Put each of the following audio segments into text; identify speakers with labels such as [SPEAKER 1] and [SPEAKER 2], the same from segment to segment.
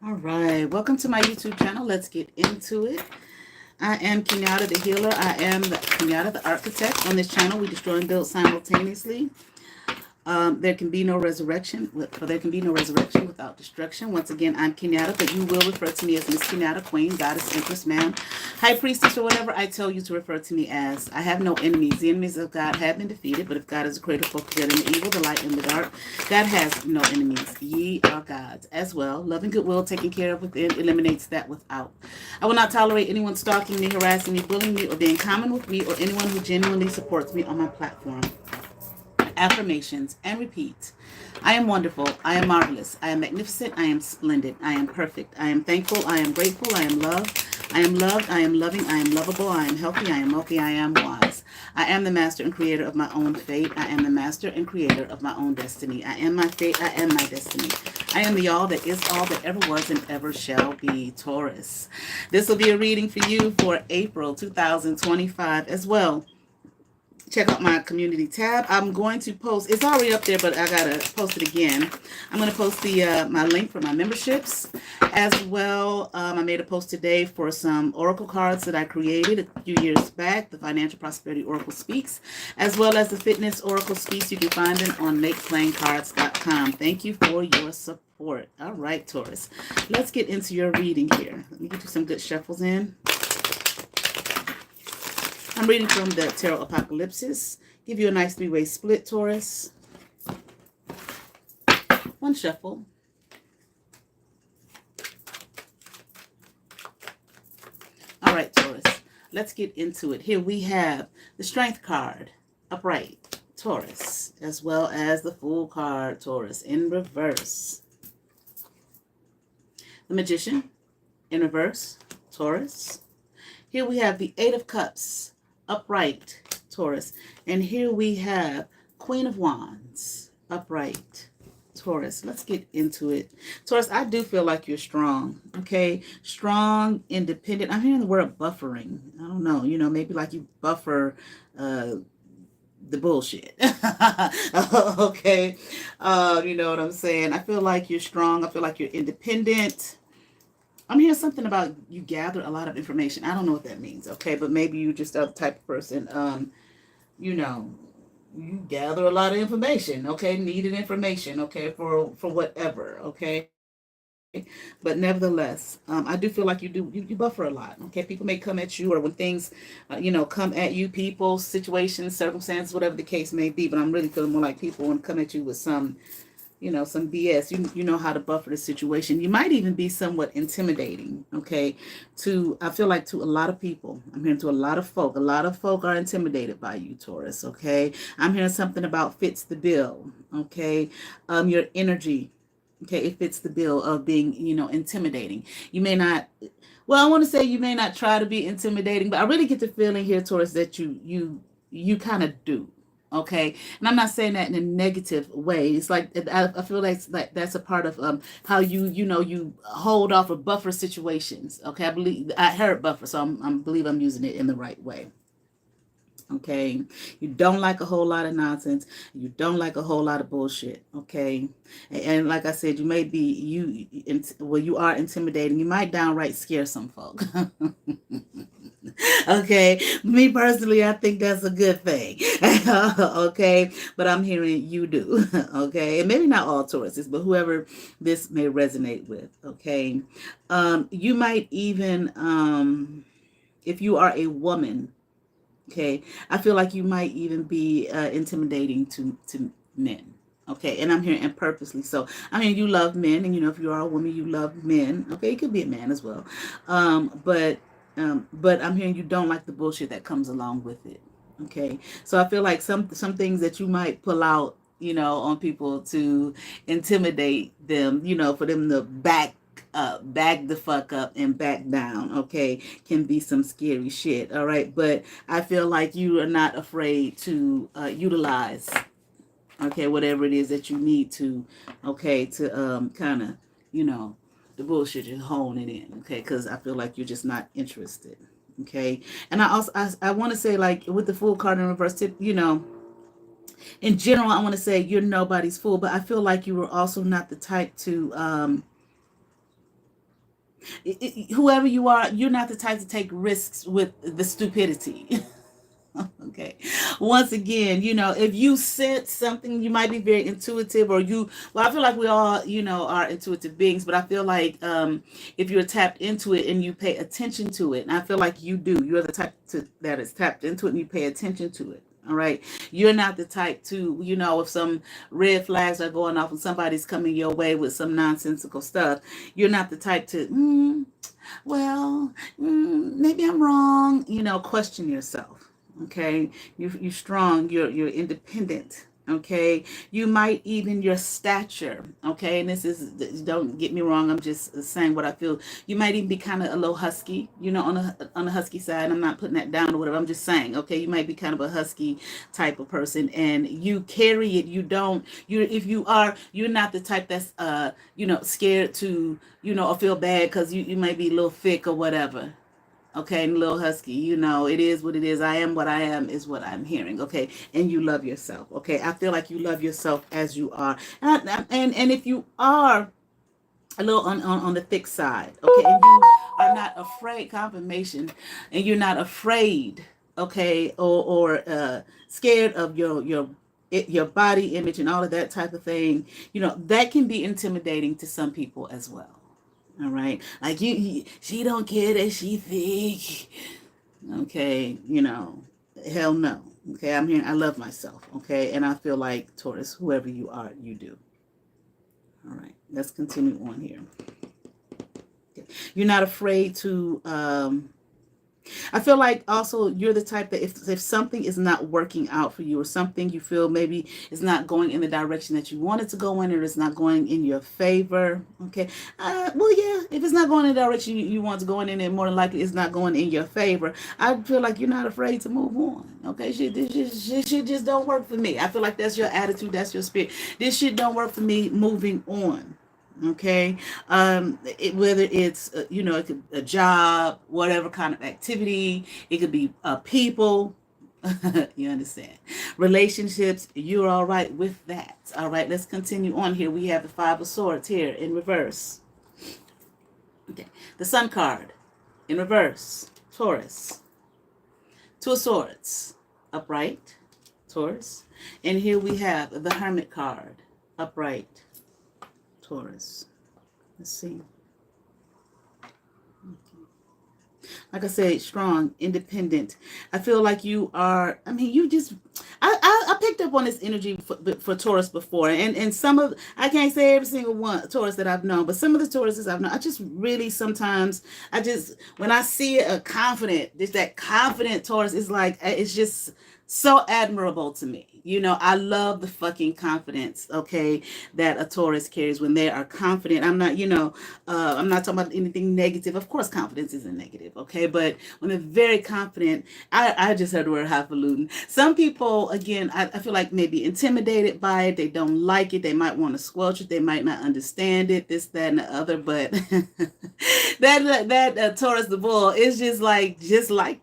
[SPEAKER 1] All right, welcome to my YouTube channel. Let's get into it. I am Kenyatta the healer. I am Kenyatta the architect. On this channel, we destroy and build simultaneously. There can be no resurrection, without destruction. Once again, I'm Kenyatta, but you will refer to me as Miss Kenyatta, Queen, Goddess, Empress, Ma'am, High Priestess, or whatever I tell you to refer to me as. I have no enemies. The enemies of God have been defeated, but if God is a creator for good and the evil, the light and the dark, God has no enemies. Ye are gods as well. Love and goodwill, taken care of within, eliminates that without. I will not tolerate anyone stalking me, harassing me, bullying me, or being common with me, or anyone who genuinely supports me on my platform. Affirmations and repeat. I am wonderful. I am marvelous. I am magnificent. I am splendid. I am perfect. I am thankful. I am grateful. I am loved. I am loved. I am loving. I am lovable. I am healthy. I am wealthy. I am wise. I am the master and creator of my own fate. I am the master and creator of my own destiny. I am my fate. I am my destiny. I am the all that is all that ever was and ever shall be. Taurus. This will be a reading for you for April 2025 as well. Check out my community tab. I'm going to post, it's already up there, but I gotta post it again. I'm going to post the my link for my memberships as well. I made a post today for some oracle cards that I created a few years back. The Financial Prosperity Oracle Speaks, as well as the Fitness Oracle Speaks. You can find them on makeplayingcards.com. Thank you for your support. All right, Taurus, let's get into your reading here. Let me get you some good shuffles in. I'm reading from the Tarot Apocalypse. Give you a nice three-way split, Taurus. One shuffle. All right, Taurus. Let's get into it. Here we have the Strength card, upright, Taurus, as well as the Fool card, Taurus, in reverse. The Magician, in reverse, Taurus. Here we have the Eight of Cups, upright, Taurus. And here we have Queen of Wands, upright, Taurus. Let's get into it. Taurus, I do feel like you're strong, okay? Strong, independent. I'm hearing the word buffering. I don't know, maybe like you buffer the bullshit. Okay? You know what I'm saying? I feel like you're strong. I feel like you're independent. I'm hearing something about you gather a lot of information. I don't know what that means, okay? But maybe you're just the type of person, you gather a lot of information, okay? Needed information, okay? For whatever, okay? But nevertheless, I do feel like you buffer a lot, okay? People may come at you, or when things, come at you, people, situations, circumstances, whatever the case may be. But I'm really feeling more like people want to come at you with some some BS. You know how to buffer the situation. You might even be somewhat intimidating, okay? I feel like to a lot of people. I'm hearing to a lot of folk. A lot of folk are intimidated by you, Taurus, okay? I'm hearing something about fits the bill, okay? Your energy, okay, it fits the bill of being, intimidating. You may not, well, I want to say you may not try to be intimidating, but I really get the feeling here, Taurus, that you kind of do. Okay, and I'm not saying that in a negative way. It's like I feel like that's a part of how you hold off or buffer situations. Okay, I heard buffer, so I believe I'm using it in the right way. Okay, you don't like a whole lot of nonsense. You don't like a whole lot of bullshit. Okay, and like I said, you may be you are intimidating. You might downright scare some folk. Okay, me personally, I think that's a good thing. Okay, but I'm hearing you do. Okay, and maybe not all Tauruses, but whoever this may resonate with. Okay, you might even, if you are a woman, okay, I feel like you might even be intimidating to men. Okay, and I'm hearing and purposely so. I mean, you love men, and if you are a woman, you love men. Okay, you could be a man as well, but I'm hearing you don't like the bullshit that comes along with it. Okay, so I feel like some things that you might pull out, on people to intimidate them, for them to back the fuck up and back down, okay, can be some scary shit, all right? But I feel like you are not afraid to utilize, okay, whatever it is that you need to, okay, to kind of, the bullshit, just hone it in, okay, because I feel like you're just not interested, okay? And I want to say, like, with the Fool card in reverse tip, in general, I want to say you're nobody's fool, but I feel like you were also not the type to, Whoever you are, you're not the type to take risks with the stupidity. Okay. Once again, if you sense something, you might be very intuitive, or well, I feel like we all, are intuitive beings, but I feel like if you're tapped into it and you pay attention to it, and I feel like you do, you're the type that is tapped into it and you pay attention to it. All right. You're not the type to, if some red flags are going off and somebody's coming your way with some nonsensical stuff, you're not the type to, maybe I'm wrong, question yourself. Okay, you're strong, you're independent. Okay, you might even your stature. Okay, and this is, don't get me wrong, I'm just saying what I feel. You might even be kind of a little husky, on the husky side. I'm not putting that down or whatever. I'm just saying. Okay, you might be kind of a husky type of person, and you carry it. If you are, you're not the type that's scared to or feel bad because you might be a little thick or whatever. Okay, and little husky, it is what it is. I am what I am is what I'm hearing. Okay, and you love yourself. Okay, I feel like you love yourself as you are, and if you are a little on the thick side, okay, and you are not afraid, confirmation, and you're not afraid, okay, or scared of your body image and all of that type of thing, that can be intimidating to some people as well. All right, like she don't care that she thick. Okay, hell no. Okay, I'm here. I love myself. Okay, and I feel like, Taurus, whoever you are, you do. All right, let's continue on here. Okay. You're not afraid to. I feel like also you're the type that if something is not working out for you, or something you feel maybe is not going in the direction that you want it to go in, or it's not going in your favor, okay, if it's not going in the direction you want to go in, and more than likely it's not going in your favor, I feel like you're not afraid to move on. Okay, this shit just don't work for me. I feel like that's your attitude, that's your spirit. This shit don't work for me, moving on. Okay, whether it's it could a job, whatever kind of activity, it could be people. You understand? Relationships, you're all right with that. All right, let's continue on here. We have the Five of Swords here in reverse. Okay, the Sun card in reverse, Taurus. Two of Swords upright, Taurus, and here we have the Hermit card upright, Taurus. Let's see. Okay. Like I said, strong, independent. I feel like you are, you just, I picked up on this energy for Taurus before. And some of, I can't say every single one Taurus that I've known, but some of the Tauruses I've known, I just really sometimes, when I see a confident, just that confident Taurus, is like, it's just so admirable to me. I love the fucking confidence, okay, that a Taurus carries when they are confident. I'm not, I'm not talking about anything negative. Of course, confidence isn't negative, okay? But when they're very confident, I just heard the word highfalutin. Some people, again, I feel like maybe intimidated by it. They don't like it. They might want to squelch it. They might not understand it, this, that, and the other. But that Taurus the bull is just like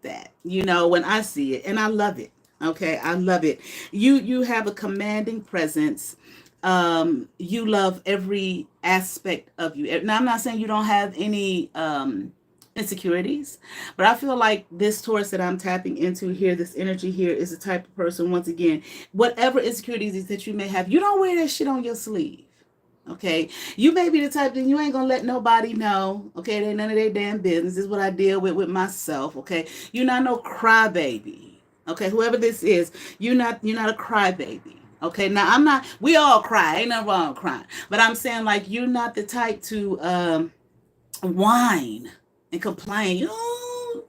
[SPEAKER 1] that, when I see it. And I love it. Okay, I love it. You have a commanding presence. You love every aspect of you. Now, I'm not saying you don't have any insecurities, but I feel like this Taurus that I'm tapping into here, this energy here, is the type of person, once again, whatever insecurities that you may have, you don't wear that shit on your sleeve. Okay, you may be the type that you ain't gonna let nobody know. Okay, it ain't none of their damn business. This is what I deal with myself. Okay, you're not no crybaby. Okay, whoever this is, you're not a crybaby. Okay, now we all cry, ain't nothing wrong with crying, but I'm saying, like, you're not the type to whine and complain. Oh,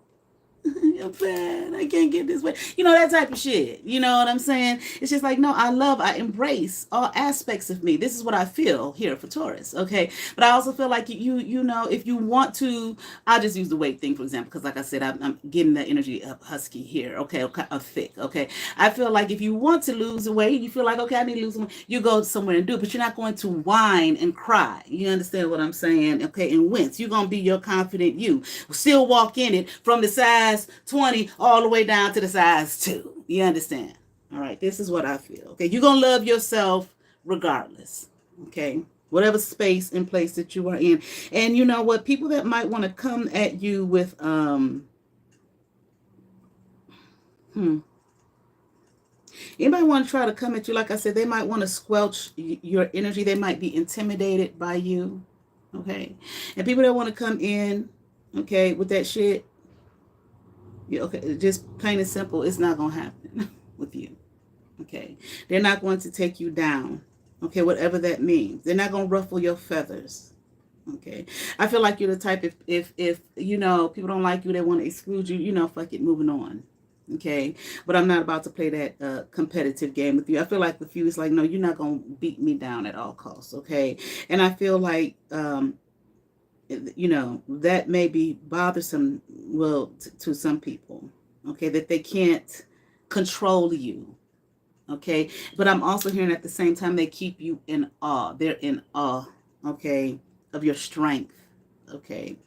[SPEAKER 1] you're bad, I can't get this way, that type of shit. You know what I'm saying? It's just like, no, I embrace all aspects of me. This is what I feel here for Taurus. Okay, but I also feel like if you want to, I'll just use the weight thing for example, because like I said, I'm getting the energy of husky here. Okay, of thick. Okay, I feel like if you want to lose the weight, you feel like, okay, I need to lose some weight, you go somewhere and do it, but you're not going to whine and cry. You understand what I'm saying? Okay, and wince. You're gonna be your confident you. Still walk in it from the size 20 all the way down to the size 2. You understand? All right, this is what I feel. Okay, you're gonna love yourself regardless. Okay, whatever space and place that you are in. And you know what? People that might want to come at you with, anybody want to try to come at you, like I said, they might want to squelch your energy. They might be intimidated by you, okay? And people that want to come in, okay, with that shit, okay, just plain and simple, it's not going to happen with you, okay? They're not going to take you down, okay, whatever that means. They're not going to ruffle your feathers, okay? I feel like you're the type, if you know, people don't like you, they want to exclude you, you know, fuck it, moving on. Okay, but I'm not about to play that competitive game with you. I feel like with you, it's like, no, you're not going to beat me down at all costs, okay? And I feel like, you know, that may be bothersome, well, to some people, okay, that they can't control you, okay? But I'm also hearing at the same time, they keep you in awe. They're in awe, okay, of your strength, okay?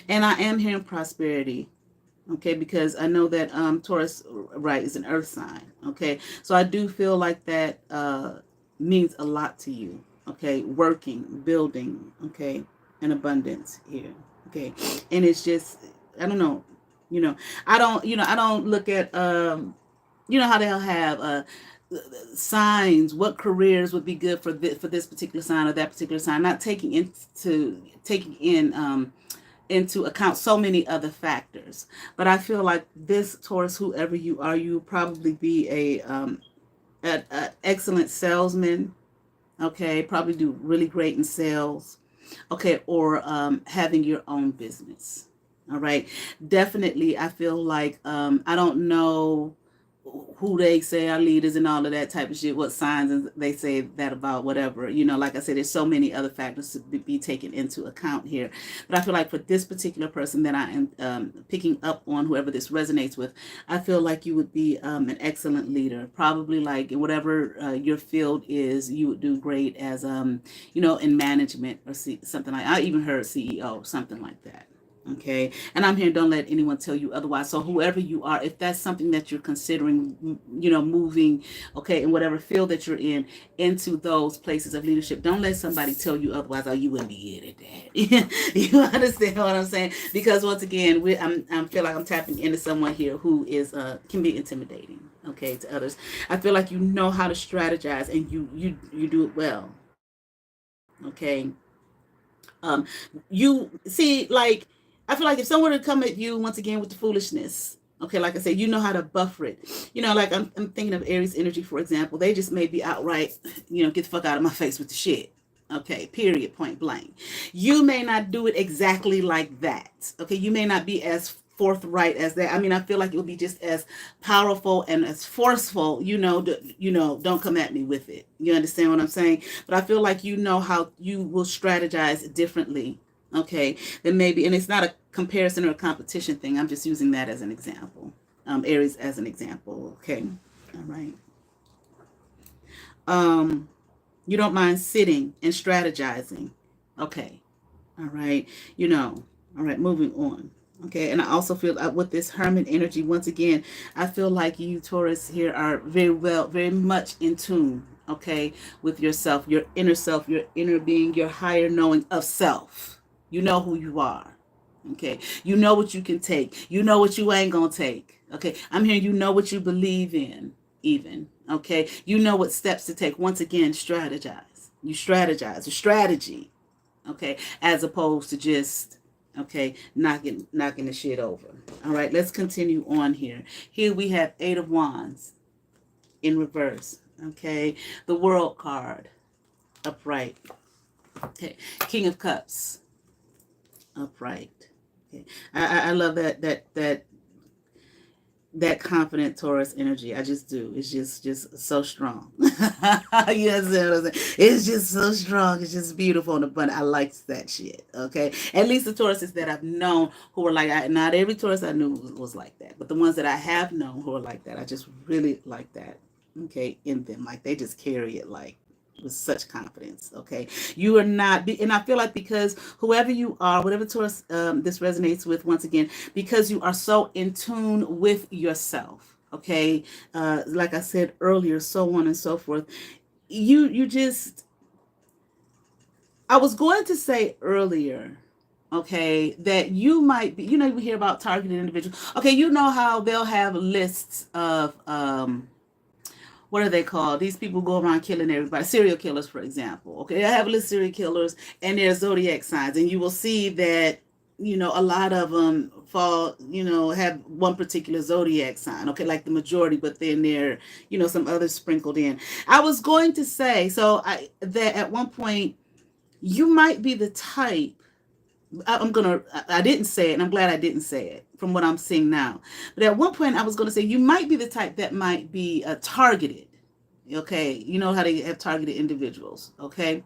[SPEAKER 1] And I am hearing prosperity. Okay, because I know that Taurus, right, is an earth sign. Okay, so I do feel like that means a lot to you. Okay, working, building, okay, and abundance here. Okay, and it's just, I don't know, you know, I don't look at you know how they'll have signs, what careers would be good for this particular sign or that particular sign, not taking into account so many other factors. But I feel like this Taurus, whoever you are, you probably be a excellent salesman. Okay, probably do really great in sales. Okay, or having your own business. All right, definitely. I feel like I don't know who they say are leaders and all of that type of shit, what signs and they say that about, whatever, you know, like I said, there's so many other factors to be taken into account here. But I feel like for this particular person that I am picking up on, whoever this resonates with, I feel like you would be an excellent leader, probably like in whatever your field is, you would do great as you know, in management or something like, I even heard CEO, something like that. Okay, and I'm here, don't let anyone tell you otherwise. So whoever you are, if that's something that you're considering, you know, moving, okay, in whatever field that you're in, into those places of leadership, don't let somebody tell you otherwise, or you wouldn't be good at that. You understand what I'm saying? Because once again, I feel like I'm tapping into someone here who is can be intimidating, okay, to others. I feel like you know how to strategize, and you do it well, okay. You see, like, I feel like if someone would come at you once again with the foolishness, okay, like I said, you know how to buffer it. You know, like I'm thinking of Aries energy, for example. They just may be outright, you know, get the fuck out of my face with the shit. Okay, period, point blank. You may not do it exactly like that. Okay, you may not be as forthright as that. I mean, I feel like it will be just as powerful and as forceful, you know, don't come at me with it. You understand what I'm saying? But I feel like you know how you will strategize differently, okay, then maybe, and it's not a comparison or a competition thing. I'm just using that as an example. Aries as an example, okay? All right. You don't mind sitting and strategizing. Okay. All right. You know, all right, moving on. Okay, and I also feel with this Hermit energy, once again, I feel like you Taurus here are very much in tune, okay, with yourself, your inner being, your higher knowing of self. You know who you are, okay? You know what you can take. You know what you ain't gonna take, okay? I'm hearing you know what you believe in, even, okay? You know what steps to take. Once again, strategize. You strategize, a strategy, okay, as opposed to just, okay, knocking the shit over. All right, let's continue on here. Here we have Eight of Wands in reverse, okay, the World card upright, okay, King of Cups upright, okay. I love that confident Taurus energy. I just do. It's just so strong. Yes, it's just so strong. It's just beautiful and abundant. I like that shit. Okay, at least the Tauruses that I've known who were like, not every Taurus I knew was like that, but the ones that I have known who are like that, I just really like that. Okay, in them, like they just carry it like with such confidence. Okay, you are not, and I feel like because whoever you are, whatever Taurus this resonates with, once again, because you are so in tune with yourself, okay, like I said earlier, so on and so forth, you just, I was going to say earlier, okay, that you might be, you hear about targeted individuals. Okay, you know how they'll have lists of, what are they called? These people go around killing everybody. Serial killers, for example. Okay, I have a list of serial killers and their zodiac signs, and you will see that, a lot of them fall, have one particular zodiac sign, okay, like the majority, but then there, some others sprinkled in. I was going to say, that at one point, you might be the type, I didn't say it, and I'm glad I didn't say it from what I'm seeing now. But at one point, I was going to say, you might be the type that might be targeted. Okay. You know how they have targeted individuals. Okay.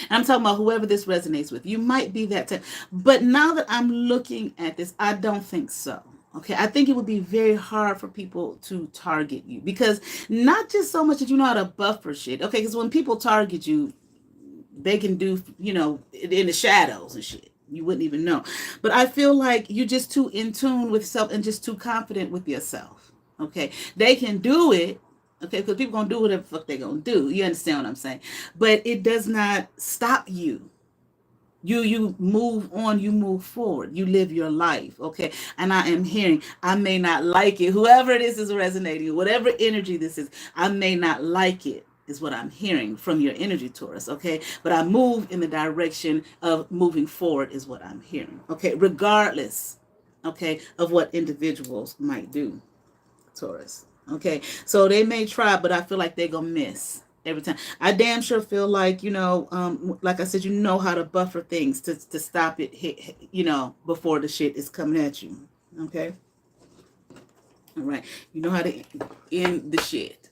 [SPEAKER 1] And I'm talking about whoever this resonates with. You might be that type. But now that I'm looking at this, I don't think so. Okay, I think it would be very hard for people to target you, because not just so much that you know how to buffer shit. Okay, because when people target you, they can do, in the shadows and shit. You wouldn't even know. But I feel like you're just too in tune with self and just too confident with yourself. Okay. They can do it. Okay. Because people gonna do whatever the fuck they gonna do. You understand what I'm saying? But it does not stop you. You move on, you move forward, you live your life. Okay. And I am hearing, I may not like it, whoever it is resonating, whatever energy this is, I may not like it, is what I'm hearing from your energy, Taurus. Okay. But I move in the direction of moving forward, is what I'm hearing. Okay. Regardless, okay, of what individuals might do, Taurus. Okay. So they may try, but I feel like they're gonna miss every time. I damn sure feel like, like I said, you know how to buffer things to stop it hit, before the shit is coming at you. Okay. All right. You know how to end the shit.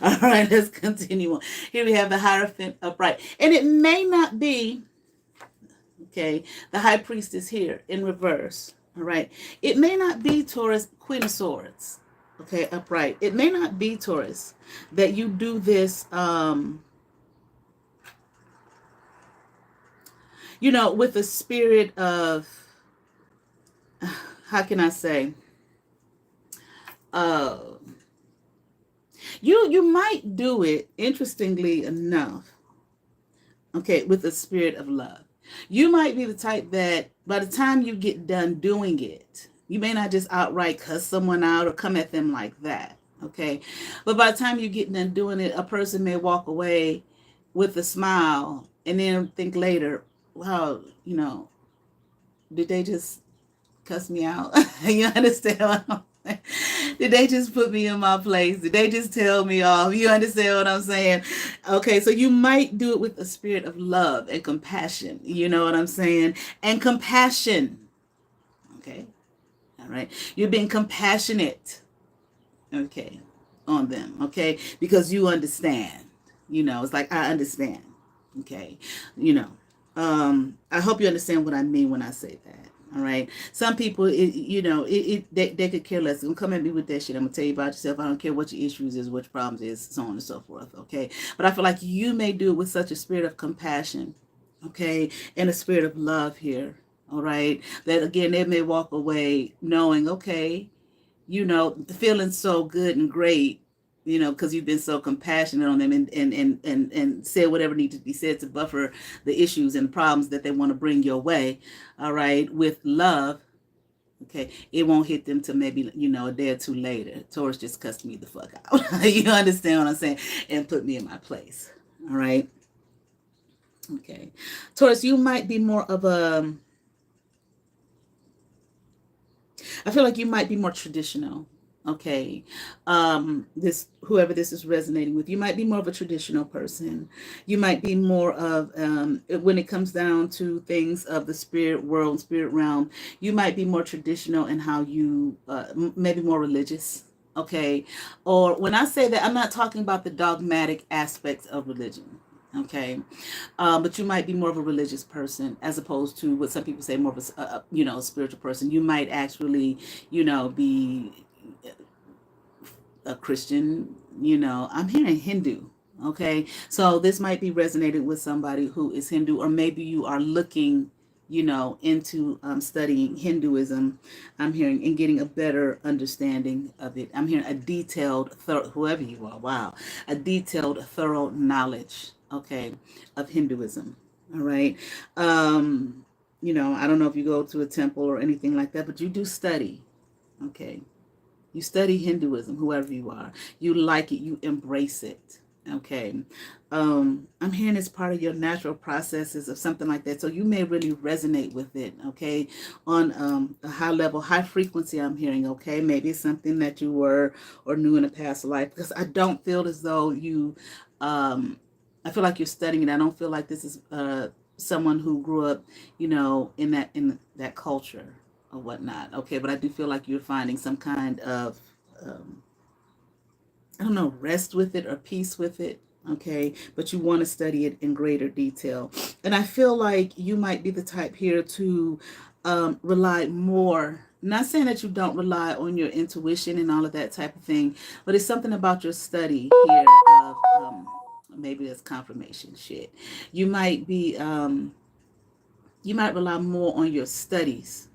[SPEAKER 1] All right. Let's continue on. Here we have the Hierophant upright. And it may not be, okay, the High Priestess here in reverse. All right. It may not be Taurus, Queen of Swords. Okay, upright. It may not be, Taurus, that you do this, with a spirit of, how can I say, uh, you might do it, interestingly enough, okay, with a spirit of love. You might be the type that by the time you get done doing it, you may not just outright cuss someone out or come at them like that. Okay. But by the time you get done doing it, a person may walk away with a smile and then think later, wow, did they just cuss me out? You understand what I'm saying? Did they just put me in my place? Did they just tell me off? You understand what I'm saying? Okay, so you might do it with a spirit of love and compassion. You know what I'm saying? And compassion. Okay. All right. You're being compassionate. Okay. On them. Okay. Because you understand. It's like, I understand. Okay. I hope you understand what I mean when I say that. All right. Some people, they could care less. Don't come at me with that shit. I'm gonna tell you about yourself. I don't care what your issues is, what your problems is, so on and so forth. Okay. But I feel like you may do it with such a spirit of compassion, okay, and a spirit of love here. All right. That again, they may walk away knowing, okay, feeling so good and great, because you've been so compassionate on them and said whatever needs to be said to buffer the issues and problems that they want to bring your way. All right. With love. Okay. It won't hit them till maybe, a day or two later. Taurus just cussed me the fuck out. You understand what I'm saying? And put me in my place. All right. Okay. Taurus, you might be more of I feel like you might be more traditional. Okay. This, whoever this is resonating with, you might be more of a traditional person. You might be more of, when it comes down to things of the spirit world, spirit realm, you might be more traditional in how you, maybe more religious. Okay. Or when I say that, I'm not talking about the dogmatic aspects of religion. Okay. But you might be more of a religious person as opposed to what some people say more of a spiritual person. You might actually, be a Christian, I'm hearing Hindu. Okay. So this might be resonating with somebody who is Hindu, or maybe you are looking, into studying Hinduism. I'm hearing and getting a better understanding of it. I'm hearing a detailed, whoever you are, wow, a detailed, thorough knowledge okay, of Hinduism. All right. You know, I don't know if you go to a temple or anything like that, but you do study. Okay. You study Hinduism, whoever you are. You like it, you embrace it. Okay. I'm hearing it's part of your natural processes of something like that. So you may really resonate with it, okay? On a high level, high frequency, I'm hearing, okay? Maybe it's something that you were or knew in a past life. Because I don't feel as though you, I feel like you're studying it. I don't feel like this is someone who grew up, you know, in that culture or whatnot. Okay, but I do feel like you're finding some kind of I don't know, rest with it or peace with it. Okay, but you want to study it in greater detail. And I feel like you might be the type here to rely more. Not saying that you don't rely on your intuition and all of that type of thing, but it's something about your study here of maybe that's confirmation shit. You might be you might rely more on your studies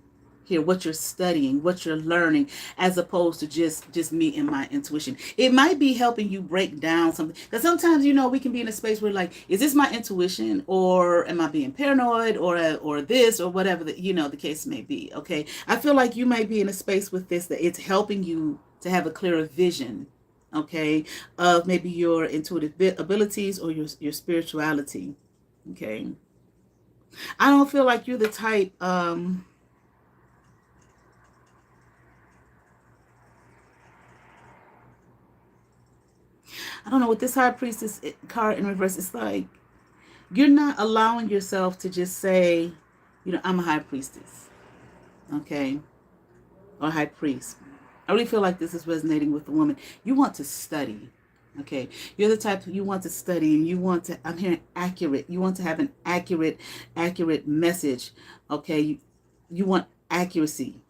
[SPEAKER 1] here, what you're studying, what you're learning, as opposed to just me and my intuition. It might be helping you break down something, because sometimes, you know, we can be in a space where like, is this my intuition, or am I being paranoid, or this, or whatever the, you know, the case may be. Okay, I feel like you might be in a space with this that it's helping you to have a clearer vision, okay, of maybe your intuitive abilities or your spirituality. Okay, I don't feel like you're the type I don't know, with this high priestess card in reverse, it's like you're not allowing yourself to just say, you know, I'm a high priestess, okay, or high priest. I really feel like this is resonating with the woman. You want to study, okay. You're the type you want to study, and you want to, I'm hearing accurate. You want to have an accurate message, okay. You want accuracy,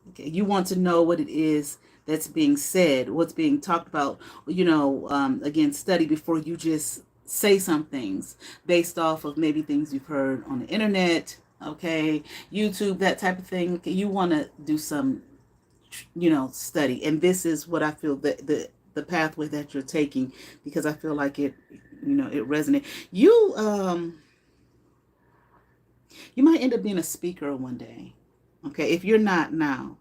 [SPEAKER 1] okay. You want to know what it is that's being said, what's being talked about. You know, again, study before you just say some things based off of maybe things you've heard on the internet, okay, YouTube, that type of thing. Okay, you want to do some, you know, study, and this is what I feel that the pathway that you're taking, because I feel like it, you know, it resonates. You might end up being a speaker one day, okay, if you're not now.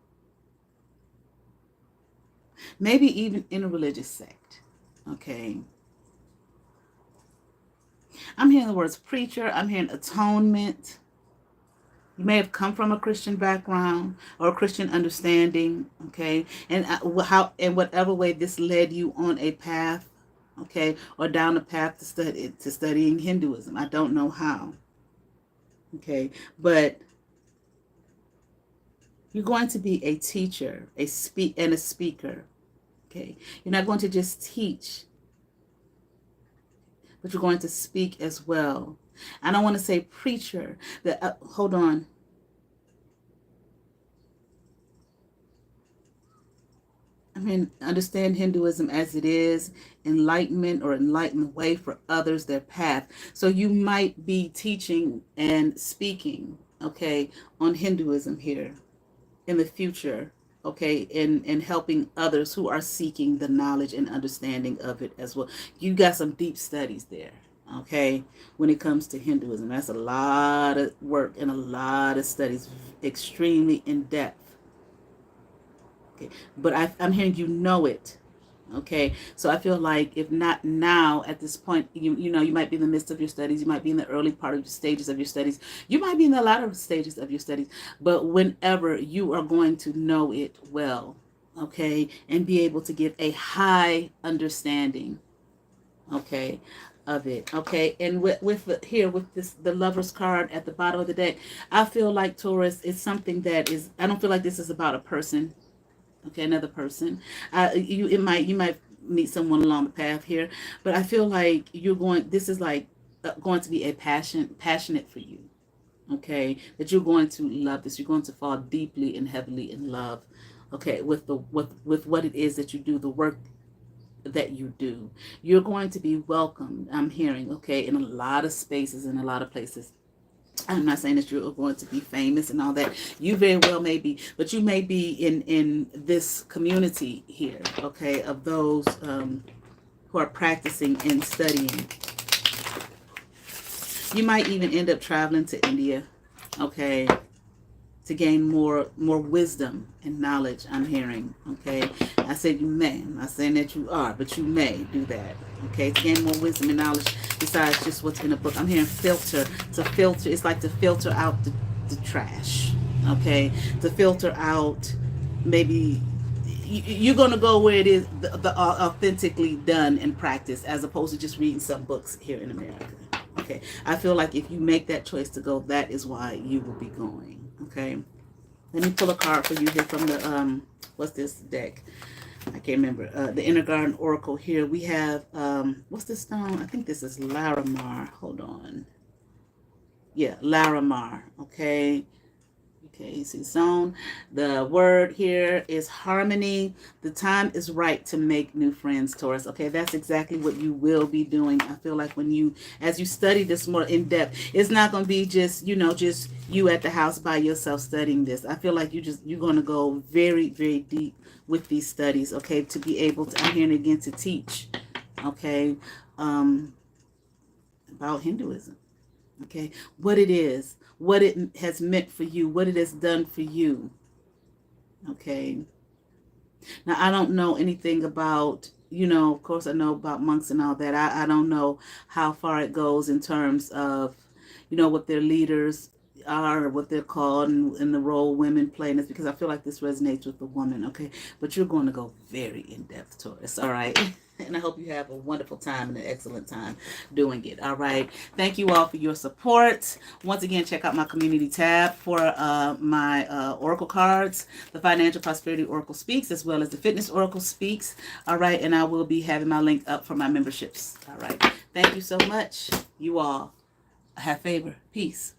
[SPEAKER 1] Maybe even in a religious sect, okay. I'm hearing the words preacher. I'm hearing atonement. You may have come from a Christian background or a Christian understanding, okay, and how, in whatever way this led you on a path, okay, or down a path to studying Hinduism. I don't know how, okay, but you're going to be a teacher, a speaker, okay. You're not going to just teach, but you're going to speak as well. I don't want to say preacher. Hold on. I mean, understand Hinduism as it is, enlightenment or enlighten the way for others, their path. So you might be teaching and speaking, okay, on Hinduism here in the future, okay, and helping others who are seeking the knowledge and understanding of it as well. You got some deep studies there, okay, when it comes to Hinduism. That's a lot of work and a lot of studies, extremely in depth. Okay, but I'm hearing you know it. Okay, so I feel like if not now, at this point, you know, you might be in the midst of your studies, you might be in the early part of the stages of your studies, you might be in the latter stages of your studies, but whenever you are going to know it well, okay, and be able to give a high understanding, okay, of it, okay. And here with this, the Lover's card at the bottom of the deck, I feel like, Taurus, it's something that is, I don't feel like this is about a person. Okay, another person. You might meet someone along the path here, but I feel like this is like going to be a passionate for you. Okay, that you're going to love this. You're going to fall deeply and heavily in love. Okay, with what it is that you do, the work that you do. You're going to be welcomed, I'm hearing, okay, in a lot of spaces, in a lot of places. I'm not saying that you're going to be famous and all that. You very well may be, but you may be in this community here, okay, of those who are practicing and studying You might even end up traveling to India, okay, to gain more wisdom and knowledge. I'm hearing, okay. I said you may. I'm not saying that you are, but you may do that, okay, to gain more wisdom and knowledge besides just what's in a book. I'm hearing filter. To filter, it's like to filter out the trash, okay, to filter out maybe you're going to go where it is the authentically done and practiced, as opposed to just reading some books here in America. Okay, I feel like if you make that choice to go, that is why you will be going. Okay, let me pull a card for you here from the what's this deck? I can't remember. The Inner Garden Oracle. Here we have what's this stone? I think this is Larimar. Hold on. Yeah, Larimar. Okay. Okay, see zone. The word here is harmony. The time is right to make new friends, Taurus. Okay, that's exactly what you will be doing. I feel like when you, as you study this more in depth, it's not going to be just, you know, just you at the house by yourself studying this. I feel like you're going to go very, very deep with these studies, okay, to be able to, I'm hearing again, to teach, okay, about Hinduism. Okay, what it is, what it has meant for you, what it has done for you. Okay. Now, I don't know anything about, you know, of course I know about monks and all that. I don't know how far it goes in terms of, you know, what their leaders are, or what they're called, and the role women play in this, because I feel like this resonates with the woman, okay? But you're going to go very in-depth, Taurus, all right? And I hope you have a wonderful time and an excellent time doing it, all right? Thank you all for your support. Once again, check out my community tab for my Oracle cards, the Financial Prosperity Oracle Speaks, as well as the Fitness Oracle Speaks, all right? And I will be having my link up for my memberships, all right? Thank you so much. You all have favor. Peace.